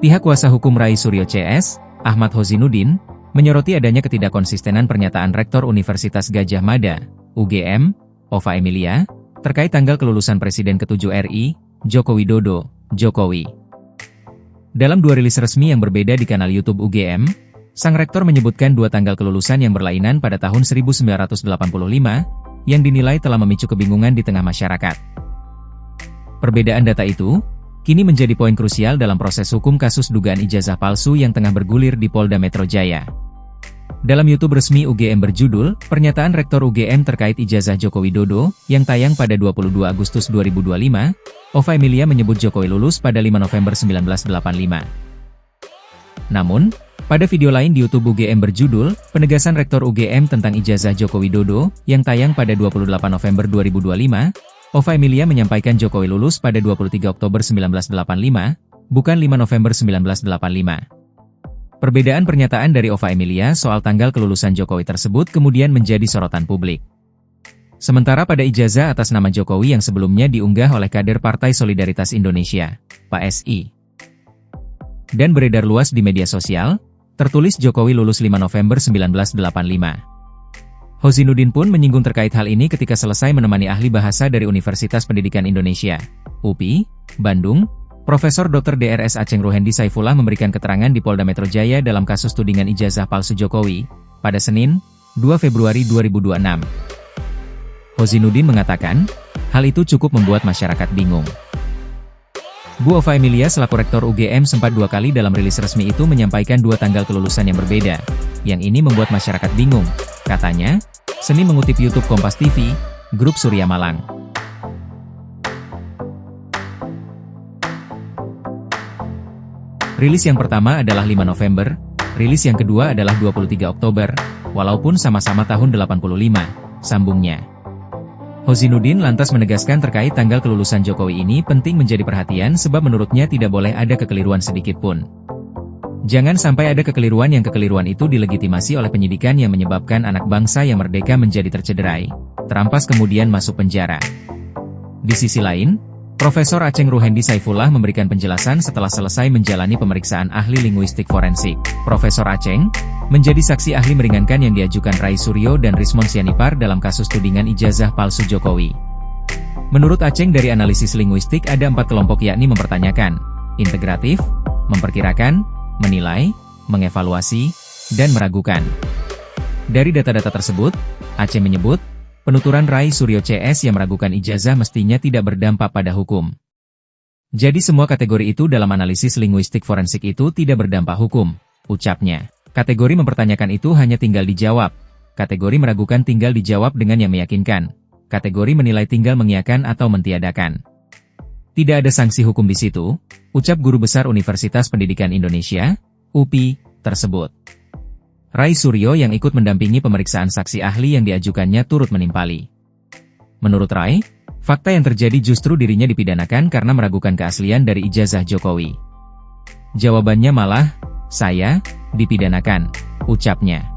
Pihak kuasa hukum Rai Suryo CS, Ahmad Hozinuddin, menyoroti adanya ketidakkonsistenan pernyataan Rektor Universitas Gadjah Mada, UGM, Ova Emilia, terkait tanggal kelulusan Presiden ke-7 RI, Joko Widodo, Jokowi. Dalam dua rilis resmi yang berbeda di kanal YouTube UGM, sang rektor menyebutkan dua tanggal kelulusan yang berlainan pada tahun 1985, yang dinilai telah memicu kebingungan di tengah masyarakat. Perbedaan data itu kini menjadi poin krusial dalam proses hukum kasus dugaan ijazah palsu yang tengah bergulir di Polda Metro Jaya. Dalam YouTube resmi UGM berjudul, Pernyataan Rektor UGM terkait ijazah Joko Widodo, yang tayang pada 22 Agustus 2025, Ova Emilia menyebut Jokowi lulus pada 5 November 1985. Namun, pada video lain di YouTube UGM berjudul, Penegasan Rektor UGM tentang ijazah Joko Widodo, yang tayang pada 28 November 2025, Ova Emilia menyampaikan Jokowi lulus pada 23 Oktober 1985, bukan 5 November 1985. Perbedaan pernyataan dari Ova Emilia soal tanggal kelulusan Jokowi tersebut kemudian menjadi sorotan publik. Sementara pada ijazah atas nama Jokowi yang sebelumnya diunggah oleh kader Partai Solidaritas Indonesia, PSI, dan beredar luas di media sosial, tertulis Jokowi lulus 5 November 1985. Hozinuddin pun menyinggung terkait hal ini ketika selesai menemani ahli bahasa dari Universitas Pendidikan Indonesia, UPI, Bandung, Profesor Dr. Drs. Aceng Ruhendi Saifullah memberikan keterangan di Polda Metro Jaya dalam kasus tudingan ijazah palsu Jokowi, pada Senin, 2 Februari 2026. Hozinuddin mengatakan, hal itu cukup membuat masyarakat bingung. Bu Ova Emilia selaku Rektor UGM sempat dua kali dalam rilis resmi itu menyampaikan dua tanggal kelulusan yang berbeda. Yang ini membuat masyarakat bingung, katanya, Senin mengutip YouTube Kompas TV, Grup Surya Malang. Rilis yang pertama adalah 5 November, rilis yang kedua adalah 23 Oktober, walaupun sama-sama tahun 85, sambungnya. Hozinuddin lantas menegaskan terkait tanggal kelulusan Jokowi ini penting menjadi perhatian sebab menurutnya tidak boleh ada kekeliruan sedikit pun. Jangan sampai ada kekeliruan itu dilegitimasi oleh penyidikan yang menyebabkan anak bangsa yang merdeka menjadi tercederai, terampas kemudian masuk penjara. Di sisi lain, Profesor Aceng Ruhendi Saifullah memberikan penjelasan setelah selesai menjalani pemeriksaan ahli linguistik forensik. Profesor Aceng menjadi saksi ahli meringankan yang diajukan Rai Suryo dan Rismon Sianipar dalam kasus tudingan ijazah palsu Jokowi. Menurut Aceng dari analisis linguistik ada 4 kelompok yakni mempertanyakan, integratif, memperkirakan, menilai, mengevaluasi, dan meragukan. Dari data-data tersebut, Aceh menyebut, penuturan Rai Suryo CS yang meragukan ijazah mestinya tidak berdampak pada hukum. Jadi semua kategori itu dalam analisis linguistik forensik itu tidak berdampak hukum, ucapnya. Kategori mempertanyakan itu hanya tinggal dijawab. Kategori meragukan tinggal dijawab dengan yang meyakinkan. Kategori menilai tinggal mengiyakan atau mentiadakan. Tidak ada sanksi hukum di situ, ucap Guru Besar Universitas Pendidikan Indonesia, UPI, tersebut. Rai Suryo yang ikut mendampingi pemeriksaan saksi ahli yang diajukannya turut menimpali. Menurut Rai, fakta yang terjadi justru dirinya dipidanakan karena meragukan keaslian dari ijazah Jokowi. Jawabannya malah, saya, dipidanakan, ucapnya.